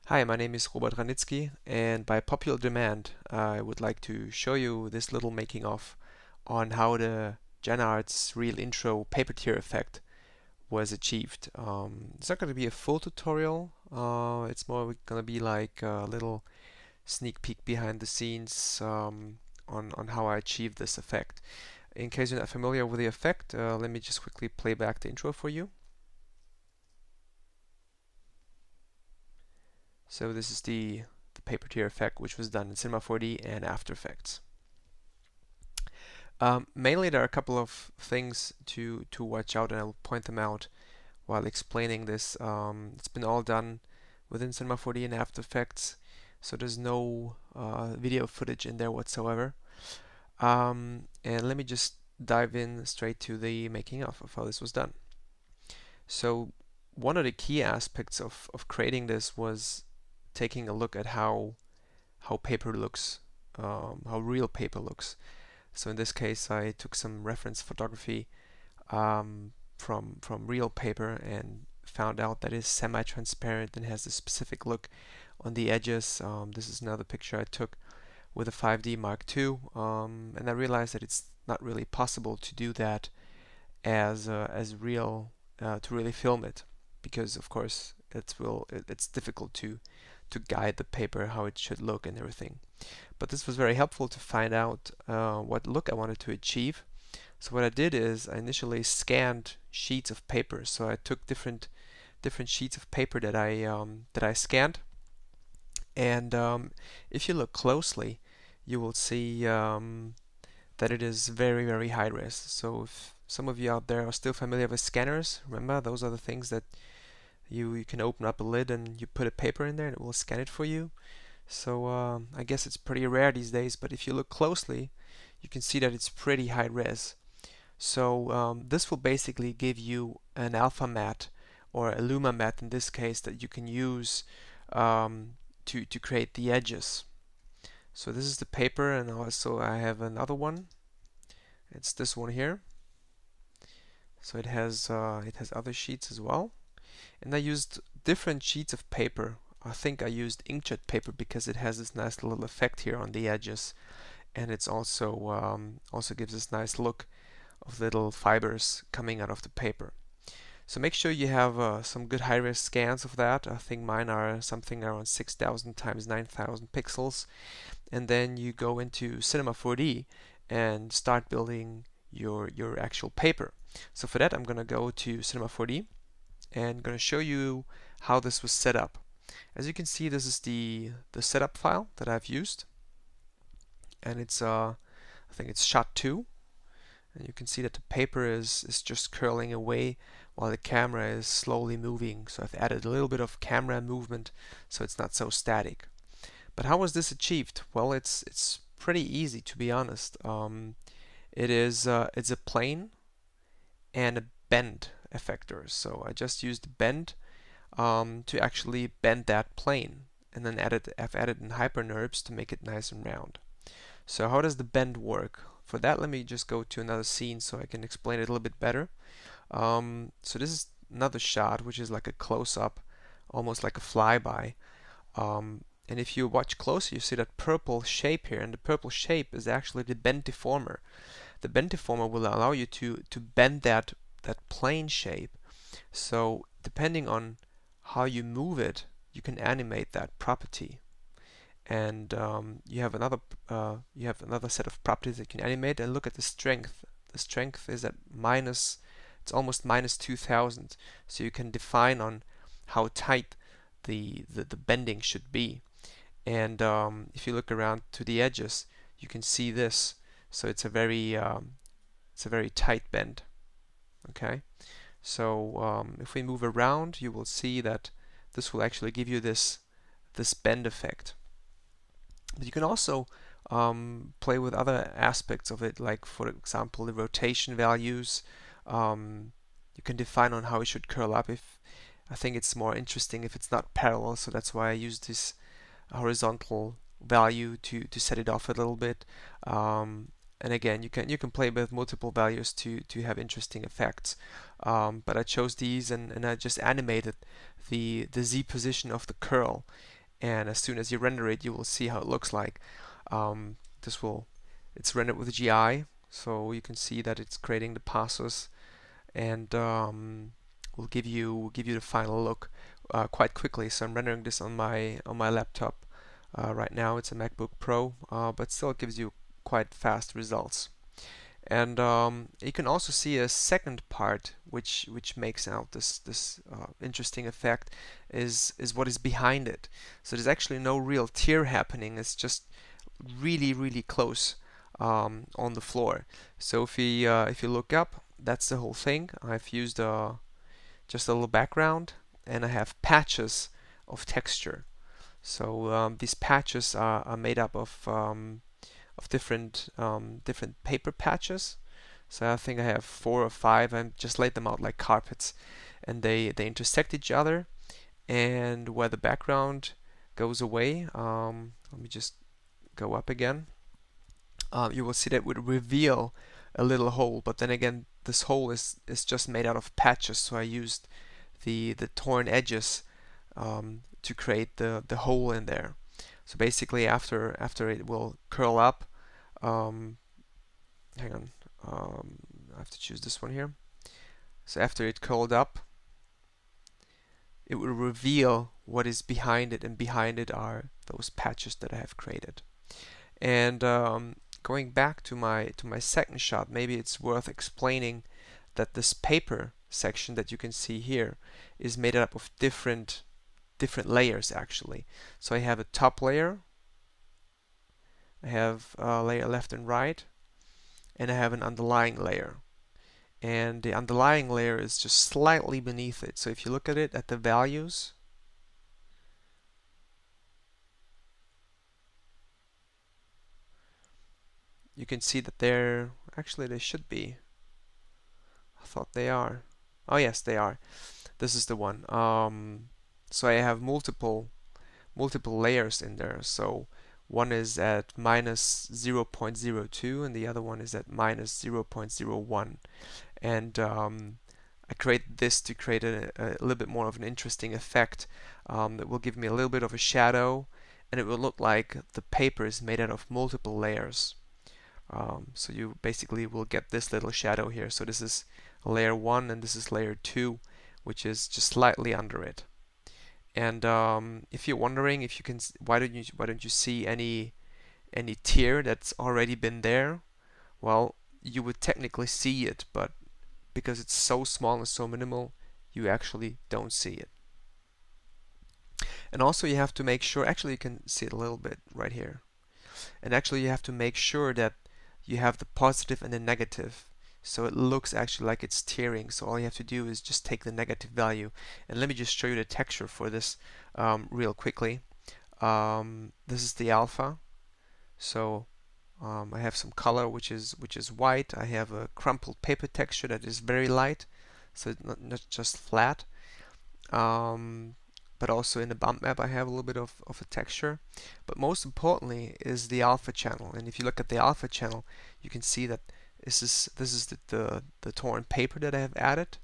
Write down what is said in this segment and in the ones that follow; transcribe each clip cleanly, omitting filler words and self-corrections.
Hi, my name is Robert Ranitzky, and by popular demand, I would like to show you this little making of on how the GenArts Reel Intro paper tear effect was achieved. It's not going to be a full tutorial, it's more going to be like a little sneak peek behind the scenes on how I achieved this effect. In case you're not familiar with the effect, let me just quickly play back the intro for you. So this is the paper tear effect, which was done in Cinema 4D and After Effects. Mainly there are a couple of things to watch out, and I'll point them out while explaining this. It's been all done within Cinema 4D and After Effects, so there's no video footage in there whatsoever. And let me just dive in straight to the making of how this was done. So one of the key aspects of creating this was taking a look at how paper looks, how real paper looks. So in this case, I took some reference photography from real paper and found out that it's semi-transparent and has a specific look on the edges. This is another picture I took with a 5D Mark II, and I realized that it's not really possible to do that as real to really film it, because of course it's difficult to guide the paper how it should look and everything. But this was very helpful to find out what look I wanted to achieve. So what I did is I initially scanned sheets of paper. So I took different sheets of paper that I scanned, and if you look closely, you will see that it is very high res. So if some of you out there are still familiar with scanners, remember those are the things that you can open up a lid and you put a paper in there and it will scan it for you. So I guess it's pretty rare these days, but if you look closely, you can see that it's pretty high res. So this will basically give you an alpha matte or a luma matte in this case that you can use to create the edges. So this is the paper, and also I have another one. It's this one here. So it has other sheets as well, and I used different sheets of paper. I think I used inkjet paper because it has this nice little effect here on the edges, and it's also gives this nice look of little fibers coming out of the paper. So make sure you have some good high-res scans of that. I think mine are something around 6,000 times 9,000 pixels, and then you go into Cinema 4D and start building your actual paper. So for that, I'm going to go to Cinema 4D and going to show you how this was set up. As you can see, this is the setup file that I've used, and it's I think it's shot 2, and you can see that the paper is just curling away while the camera is slowly moving. So I've added a little bit of camera movement so it's not so static. But how was this achieved? Well, it's pretty easy, to be honest. It's a plane and a bend effector. So I just used bend to actually bend that plane, and then I've added in hyperNURBS to make it nice and round. So how does the bend work? For that, let me just go to another scene so I can explain it a little bit better. So this is another shot, which is like a close-up, almost like a flyby. And if you watch closely, you see that purple shape here, and the purple shape is actually the bend deformer. The bend deformer will allow you to bend that plane shape. So depending on how you move it, you can animate that property. And you have another set of properties that you can animate. And look at the strength. The strength is at it's almost minus 2000. So you can define on how tight the bending should be. And if you look around to the edges, you can see this. So it's a very tight bend. Okay. So if we move around, you will see that this will actually give you this bend effect. But you can also play with other aspects of it, like for example the rotation values. You can define on how it should curl up. If I think it's more interesting if it's not parallel, so that's why I use this horizontal value to set it off a little bit. And again, you can play with multiple values to have interesting effects. But I chose these, and I just animated the Z position of the curl. and as soon as you render it, you will see how it looks like. It's rendered with GI, so you can see that it's creating the passes, and will give you the final look quite quickly. So I'm rendering this on my laptop right now. It's a MacBook Pro, but still it gives you quite fast results. And you can also see a second part which makes out this interesting effect is what is behind it. So there's actually no real tear happening. It's just really close on the floor. So if you look up, that's the whole thing. I've used just a little background, and I have patches of texture. So these patches are made up of different paper patches. So I think I have 4 or 5. I just laid them out like carpets, and they intersect each other. And where the background goes away, let me just go up again. You will see that it would reveal a little hole, but then again, this hole is just made out of patches. So I used the torn edges to create the hole in there. So basically, after it will curl up, hang on, I have to choose this one here. So after it curled up, it will reveal what is behind it, and behind it are those patches that I have created. And going back to my second shot, maybe it's worth explaining that this paper section that you can see here is made up of different layers actually. So I have a top layer, I have a layer left and right, and I have an underlying layer. And the underlying layer is just slightly beneath it. So if you look at it at the values, you can see that they're actually, they should be. I thought they are. Oh yes, they are. This is the one. So I have multiple layers in there. So one is at minus 0.02 and the other one is at minus 0.01. And I created this to create a little bit more of an interesting effect that will give me a little bit of a shadow, and it will look like the paper is made out of multiple layers. So you basically will get this little shadow here. So this is layer 1 and this is layer 2, which is just slightly under it. And if you're wondering if you can, why don't you see any tear that's already been there? Well, you would technically see it, but because it's so small and so minimal, you actually don't see it. And also you have to make sure, actually you can see it a little bit right here. And actually you have to make sure that you have the positive and the negative. So it looks actually like it's tearing. So all you have to do is just take the negative value. And let me just show you the texture for this real quickly. This is the alpha. So I have some color which is white. I have a crumpled paper texture that is very light, so it's not just flat. But also in the bump map I have a little bit of a texture. But most importantly is the alpha channel. And if you look at the alpha channel, you can see that this is the torn paper that I have added.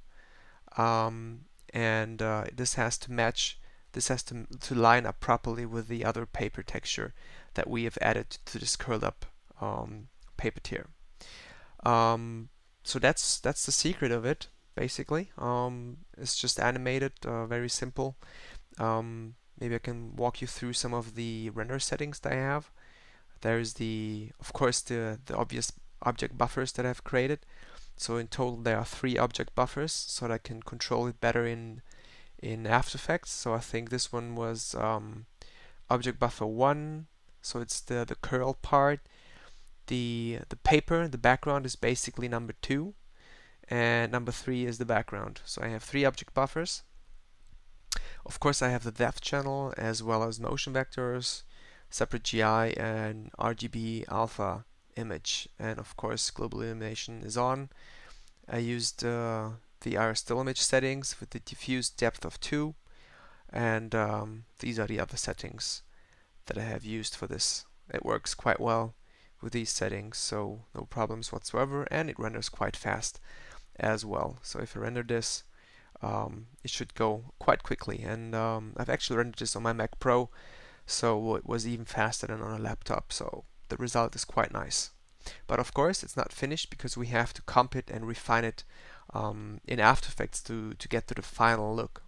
And this has to match. This has to line up properly with the other paper texture that we have added to this curled up paper tier. So that's the secret of it, basically. It's just animated, very simple. Maybe I can walk you through some of the render settings that I have. There's of course the obvious object buffers that I've created. So in total there are 3 object buffers, so that I can control it better in After Effects. So I think this one was object buffer 1. So it's the curl part. The paper, the background is basically number 2, and number 3 is the background. So I have 3 object buffers. Of course I have the depth channel as well as motion vectors, separate GI and RGB alpha image, and of course global illumination is on. I used the IR still image settings with the diffuse depth of 2, and these are the other settings that I have used for this. It works quite well with these settings, so no problems whatsoever, and it renders quite fast as well. So if I render this, it should go quite quickly. And I've actually rendered this on my Mac Pro, so it was even faster than on a laptop. So the result is quite nice. But of course, it's not finished because we have to comp it and refine it in After Effects to get to the final look.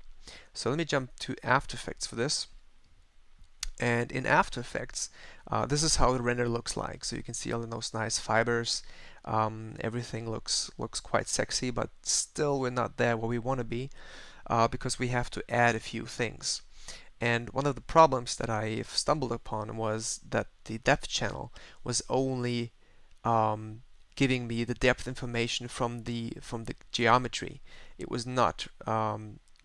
So let me jump to After Effects for this. And in After Effects, this is how the render looks like. So you can see all of those nice fibers. Everything looks quite sexy, but still we're not there where we want to be because we have to add a few things. And one of the problems that I've stumbled upon was that the depth channel was only giving me the depth information from the geometry. It was not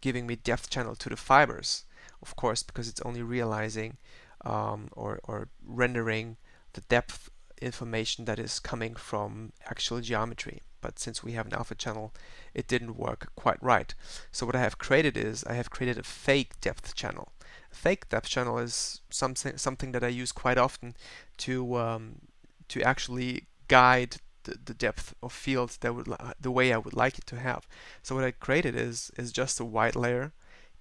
giving me depth channel to the fibers, of course, because it's only realizing or rendering the depth information that is coming from actual geometry. But since we have an alpha channel, it didn't work quite right. So what I have created is I have created a fake depth channel. A fake depth channel is something that I use quite often to actually guide the depth of field the way I would like it to have. So what I created is just a white layer,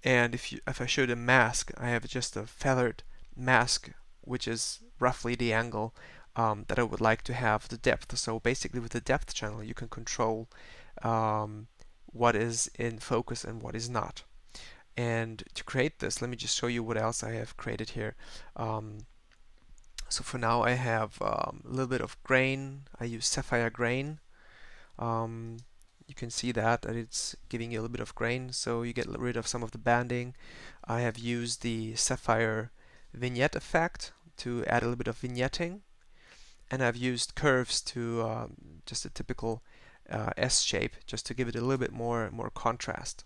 and if I show the mask, I have just a feathered mask, which is roughly the angle that I would like to have the depth. So basically with the depth channel you can control what is in focus and what is not. And to create this, let me just show you what else I have created here. So for now I have a little bit of grain. I use sapphire grain. You can see that it's giving you a little bit of grain, so you get rid of some of the banding. I have used the sapphire vignette effect to add a little bit of vignetting, and I've used curves to just a typical S shape, just to give it a little bit more contrast.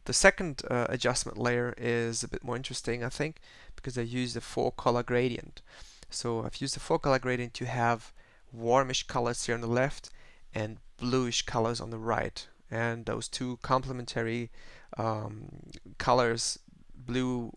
The second adjustment layer is a bit more interesting, I think, because I used a 4-color gradient. So I've used the 4-color gradient to have warmish colors here on the left and bluish colors on the right. And those two complementary colors, blue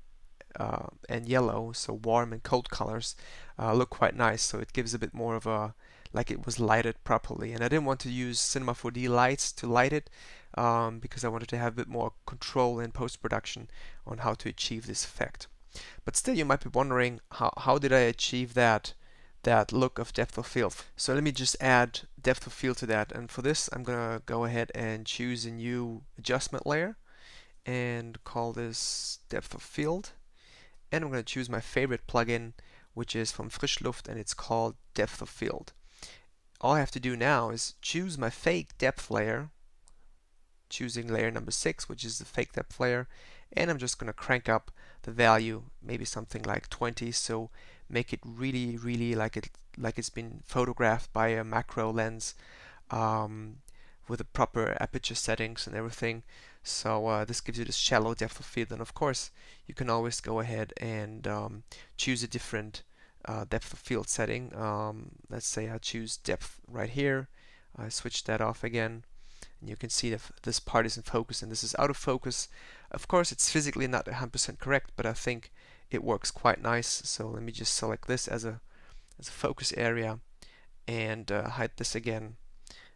and yellow, so warm and cold colors, look quite nice. So it gives a bit more of a, like it was lighted properly. And I didn't want to use Cinema 4D lights to light it because I wanted to have a bit more control in post-production on how to achieve this effect. But still, you might be wondering, how did I achieve that look of depth of field? So let me just add depth of field to that, and for this I'm gonna go ahead and choose a new adjustment layer and call this depth of field, and I'm gonna choose my favorite plugin, which is from Frischluft, and it's called depth of field. All I have to do now is choose my fake depth layer, choosing layer number 6, which is the fake depth layer, and I'm just going to crank up the value, maybe something like 20, so make it really like it's been photographed by a macro lens with the proper aperture settings and everything. So this gives you this shallow depth of field, and of course you can always go ahead and choose a different depth of field setting. Let's say I choose depth right here. I switch that off again. And you can see that this part is in focus and this is out of focus. Of course, it's physically not 100% correct, but I think it works quite nice. So let me just select this as a focus area and hide this again.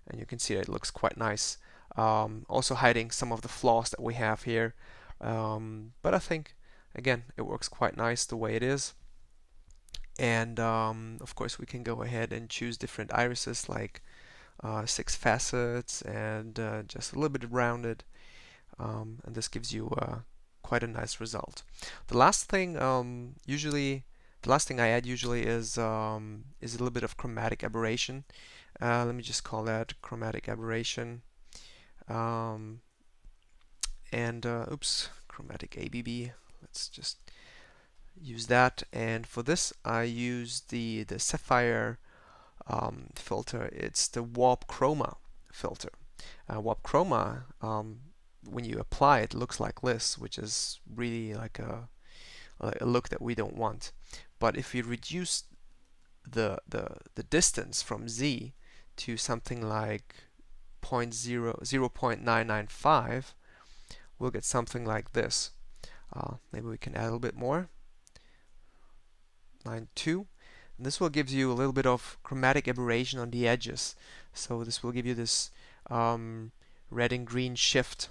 And you can see that it looks quite nice. Also hiding some of the flaws that we have here. But I think, again, it works quite nice the way it is. And of course, we can go ahead and choose different irises, like 6 facets and just a little bit rounded, and this gives you quite a nice result. The last thing I add usually is a little bit of chromatic aberration. Let me just call that chromatic aberration, and chromatic ABB. Let's just use that. And for this, I use the sapphire filter. It's the warp chroma filter. Warp chroma, when you apply it, looks like this, which is really like a look that we don't want. But if you reduce the distance from Z to something like 0.995, we'll get something like this. Maybe we can add a little bit more. 9.2. And this will give you a little bit of chromatic aberration on the edges. So this will give you this red and green shift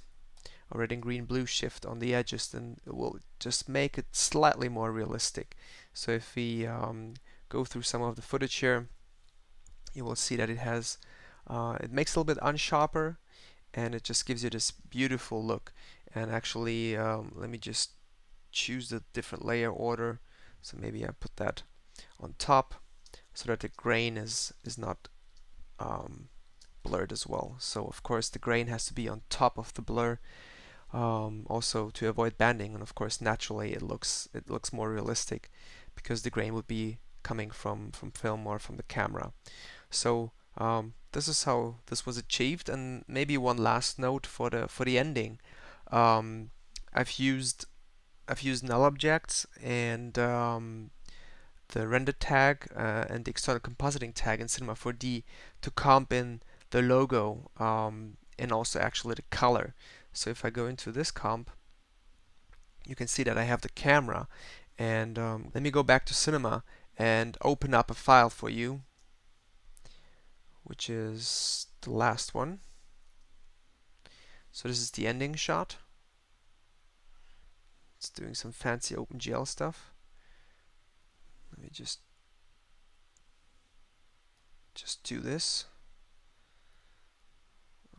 or red and green blue shift on the edges, then it will just make it slightly more realistic. So if we go through some of the footage here, you will see that it makes it a little bit unsharper, and it just gives you this beautiful look. And actually, let me just choose the different layer order. So maybe I put that on top so that the grain is not blurred as well. So of course the grain has to be on top of the blur, also to avoid banding, and of course naturally it looks more realistic because the grain would be coming from film or from the camera. So this is how this was achieved. And maybe one last note for the ending. I've used null objects and the render tag and the external compositing tag in Cinema 4D to comp in the logo and also actually the color. So if I go into this comp, you can see that I have the camera. And let me go back to Cinema and open up a file for you, which is the last one. So this is the ending shot. It's doing some fancy OpenGL stuff. Let me just do this.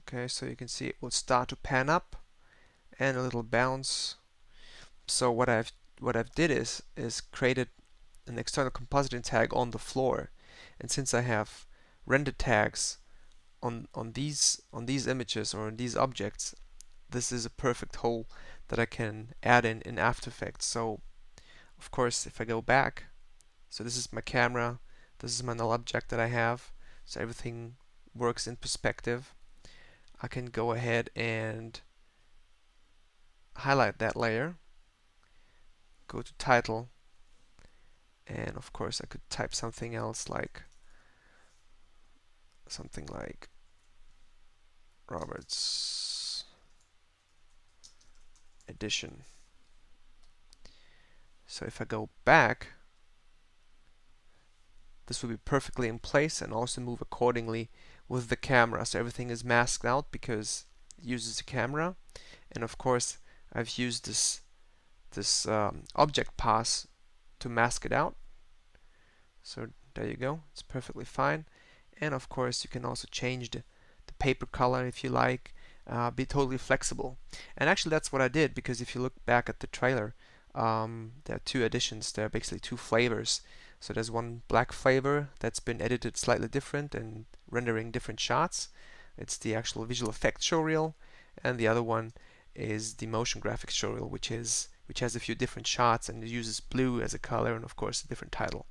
Okay, so you can see it will start to pan up and a little bounce. So what I've did is created an external compositing tag on the floor, and since I have render tags on these images or on these objects, this is a perfect hole that I can add in After Effects. So of course if I go back, so this is my camera, this is my null object that I have, so everything works in perspective. I can go ahead and highlight that layer, go to title, and of course I could type something else like Robert's edition. So if I go back, this will be perfectly in place and also move accordingly with the camera. So everything is masked out because it uses the camera. And of course I've used this object pass to mask it out. So there you go, it's perfectly fine. And of course you can also change the paper color if you like, be totally flexible. And actually that's what I did, because if you look back at the trailer, there are two editions, there are basically two flavors. So there's one black flavor that's been edited slightly different and rendering different shots. It's the actual visual effects showreel, and the other one is the motion graphics showreel, which has a few different shots and it uses blue as a color and of course a different title.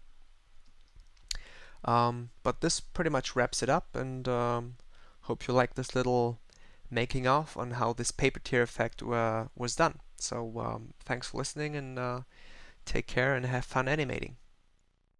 But this pretty much wraps it up, and hope you like this little making of on how this paper tear effect was done. So thanks for listening, and take care and have fun animating.